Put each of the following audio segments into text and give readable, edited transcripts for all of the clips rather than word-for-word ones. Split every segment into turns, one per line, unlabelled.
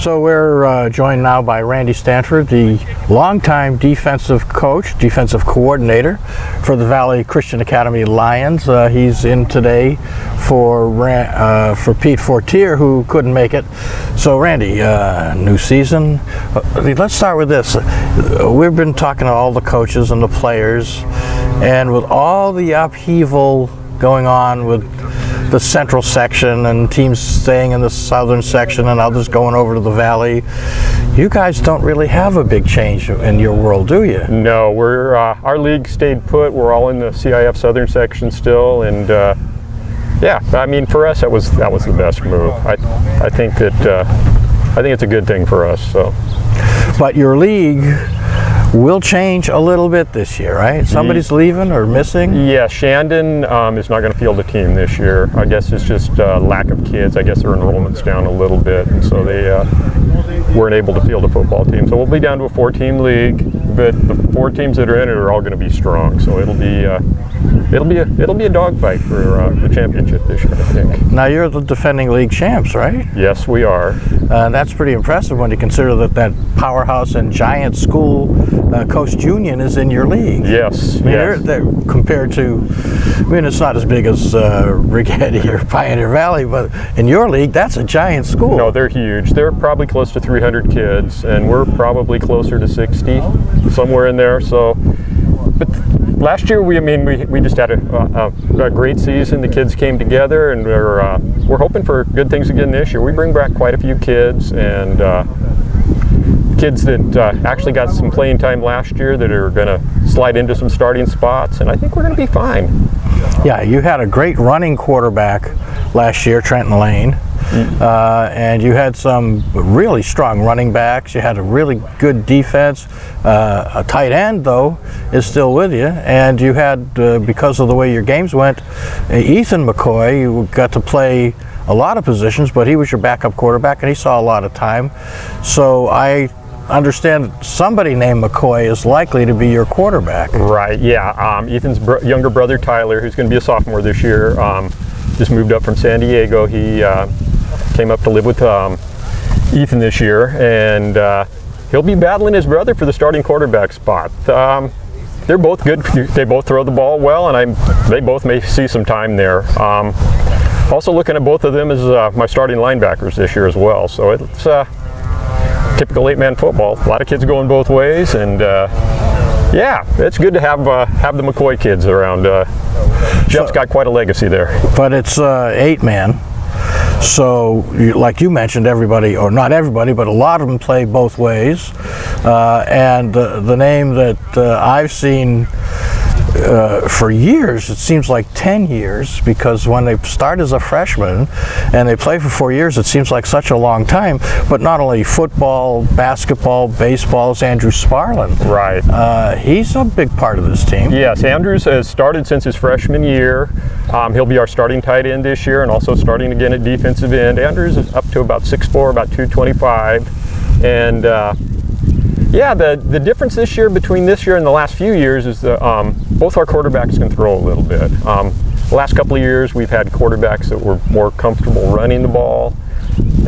So we're joined now by Randy Stanford, the longtime defensive coach, defensive coordinator for the Valley Christian Academy Lions. He's in today for Pete Fortier, who couldn't make it. So Randy, new season. Let's start with this. We've been talking to all the coaches and the players, and with all the upheaval going on with the central section and teams staying in the southern section and others going over to the valley, you guys don't really have a big change in your world, do you?
No, we're our league stayed put. We're all in the CIF southern section still, and yeah, I mean, for us that was the best move. I think it's a good thing for us. So, but
your league will change a little bit this year, right? Somebody's leaving or missing?
Yeah, Shandon is not going to field the team this year. I guess it's just lack of kids. I guess their enrollment's down a little bit, and so they weren't able to field a football team. So we'll be down to a 4-team league, but the 4 teams that are in it are all going to be strong. So it'll be a dogfight for the championship this year, I think.
Now you're the defending league champs, right?
Yes, we are.
That's pretty impressive when you consider that powerhouse and giant school, Coast Union, is in your league.
Yes.
I mean, they're compared to, I mean, it's not as big as Rigetti or Pioneer Valley, but in your league, that's a giant school.
No, they're huge. They're probably close to 300 kids, and we're probably closer to 60, somewhere in there. So, but last year, we just had a great season. The kids came together, and we're hoping for good things again this year. We bring back quite a few kids, and kids that actually got some playing time last year that are going to slide into some starting spots, and I think we're going to be fine.
Yeah, you had a great running quarterback last year, Trenton Lane. And you had some really strong running backs. You had a really good defense. A tight end, though, is still with you. And you had, because of the way your games went, Ethan McCoy, you got to play a lot of positions, but he was your backup quarterback, and he saw a lot of time. So I understand somebody named McCoy is likely to be your quarterback.
Right, yeah. Ethan's younger brother, Tyler, who's going to be a sophomore this year, just moved up from San Diego. He came up to live with Ethan this year, and he'll be battling his brother for the starting quarterback spot. They're both good. They both throw the ball well, and they both may see some time there. Also looking at both of them as my starting linebackers this year as well. So it's typical 8-man football. A lot of kids going both ways, and yeah, it's good to have the McCoy kids around. Jeff's got quite a legacy there.
But it's 8-man. So, like you mentioned, everybody, or not everybody, but a lot of them play both ways. And the name that I've seen for years, it seems like 10 years, because when they start as a freshman and they play for 4 years, it seems like such a long time. But not only football, basketball, baseball, is Andrew Sparlin.
Right.
He's a big part of this team.
Yes, Andrews has started since his freshman year. He'll be our starting tight end this year, and also starting again at defensive end. Andrews is up to about 6'4", about 225, and yeah, the difference this year between this year and the last few years is that both our quarterbacks can throw a little bit. The last couple of years we've had quarterbacks that were more comfortable running the ball,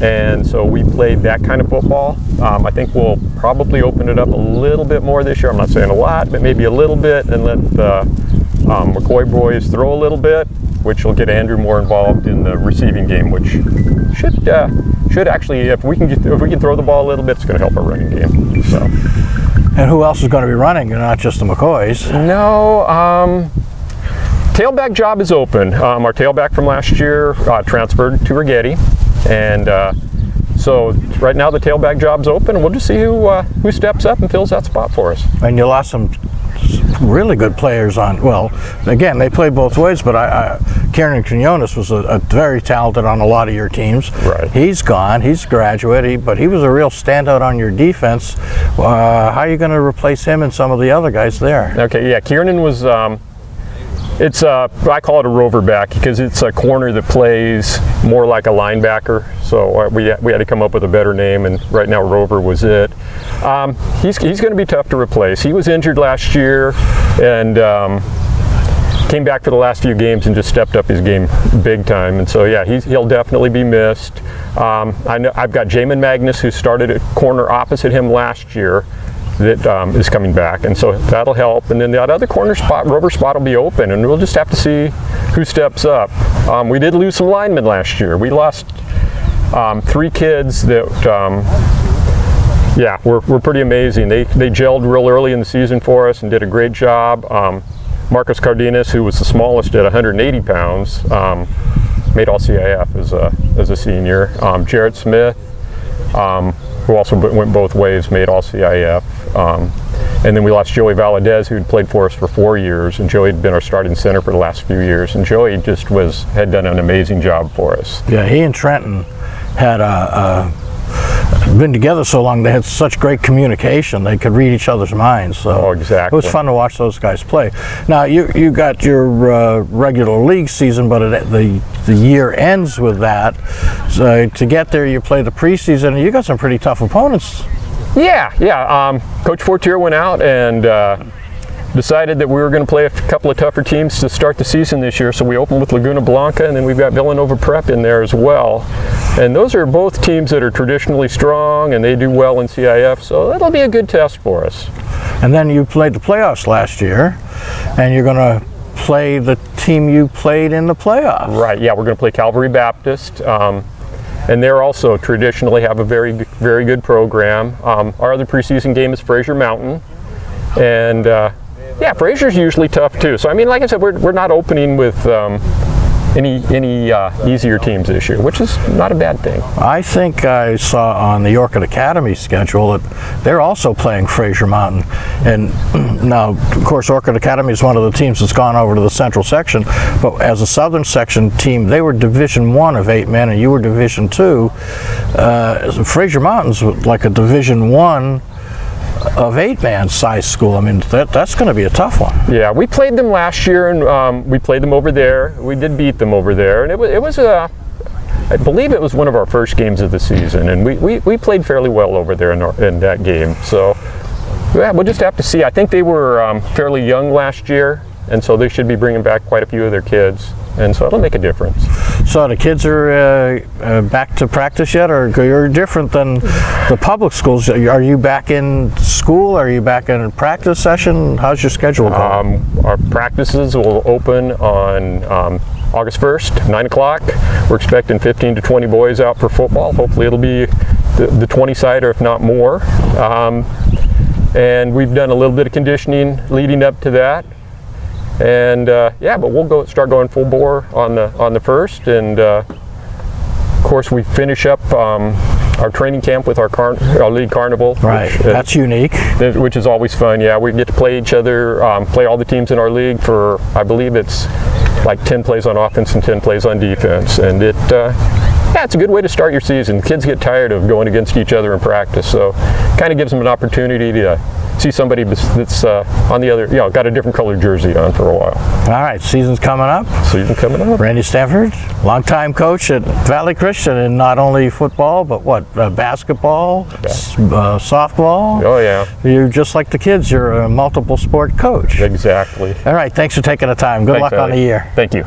and so we played that kind of football. I think we'll probably open it up a little bit more this year. I'm not saying a lot, but maybe a little bit, and let the McCoy boys throw a little bit, which will get Andrew more involved in the receiving game, which should actually, if we can throw the ball a little bit, it's going to help our running game. So.
And who else is going to be running? Not just the McCoys.
No. Tailback job is open. Our tailback from last year transferred to Rigetti, and so right now the tailback job's open, and we'll just see who steps up and fills that spot for us.
And you lost some really good players on, well, again, they play both ways, but Kieran Quinones was a very talented on a lot of your teams.
Right. He's
gone, he's graduated, but he was a real standout on your defense. How are you going to replace him and some of the other guys there?
Okay, yeah, Kieran was, I call it a rover back, because it's a corner that plays more like a linebacker. So we had to come up with a better name, and right now rover was it. He's going to be tough to replace. He was injured last year, and came back for the last few games and just stepped up his game big time. And so yeah, he'll definitely be missed. I know I've got Jamin Magnus, who started at corner opposite him last year, that is coming back, and so that'll help. And then that other corner spot, rubber spot, will be open, and we'll just have to see who steps up. We did lose some linemen last year. We lost 3 kids that yeah, were pretty amazing. They gelled real early in the season for us and did a great job. Marcus Cardenas, who was the smallest at 180 pounds, made all CIF as a senior. Jarrett Smith, who also went both ways, made all CIF. And then we lost Joey Valadez, who had played for us for 4 years, and Joey had been our starting center for the last few years. And Joey just had done an amazing job for us.
Yeah, he and Trenton had been together so long, they had such great communication. They could read each other's minds. So
exactly.
It was fun to watch those guys play. Now you got your regular league season, but the year ends with that. So to get there, you play the preseason, and you got some pretty tough opponents.
Yeah. Coach Fortier went out and decided that we were going to play a couple of tougher teams to start the season this year. So we opened with Laguna Blanca, and then we've got Villanova Prep in there as well. And those are both teams that are traditionally strong, and they do well in CIF, so that'll be a good test for us.
And then you played the playoffs last year, and you're going to play the team you played in the playoffs.
Right, yeah, we're going to play Calvary Baptist. And they're also traditionally have a very, very good program. Our other preseason game is Fraser Mountain. And yeah, Fraser's usually tough too. So I mean, like I said, we're not opening with any easier teams this year, which is not a bad thing.
I think I saw on the Orchid Academy schedule that they're also playing Fraser Mountain. And now, of course, Orchid Academy is one of the teams that's gone over to the Central Section, but as a Southern Section team, they were Division I of 8 men, and you were Division II. Fraser Mountain's like a Division I of 8-man size school. I mean, that's going to be a tough one.
Yeah, we played them last year, and we played them over there. We did beat them over there, and it was I believe it was one of our first games of the season, and we played fairly well over there in that game. So yeah, we'll just have to see. I think they were fairly young last year, and so they should be bringing back quite a few of their kids, and so it'll make a difference.
So the kids are back to practice yet, or you're different than the public schools? Are you back in school? Are you back in a practice session? How's your schedule going?
Our practices will open on August 1st, 9 o'clock. We're expecting 15 to 20 boys out for football. Hopefully it'll be the 20-sider, if not more. And we've done a little bit of conditioning leading up to that. And yeah, but we'll start going full bore on the 1st, and of course we finish up our training camp with our league carnival.
Right, that's unique.
Which is always fun. Yeah, we get to play each other, play all the teams in our league for, I believe it's like 10 plays on offense and 10 plays on defense, and yeah, it's a good way to start your season. Kids get tired of going against each other in practice, so kind of gives them an opportunity to see somebody that's on the other, got a different colored jersey on for a while.
All right, season's coming up.
Season coming up.
Randy Stanford, longtime coach at Valley Christian in not only football, but what, basketball, softball?
Oh yeah.
You're just like the kids, you're a multiple sport coach.
Exactly.
All right, thanks for taking the time. Good luck on the year.
Thank you.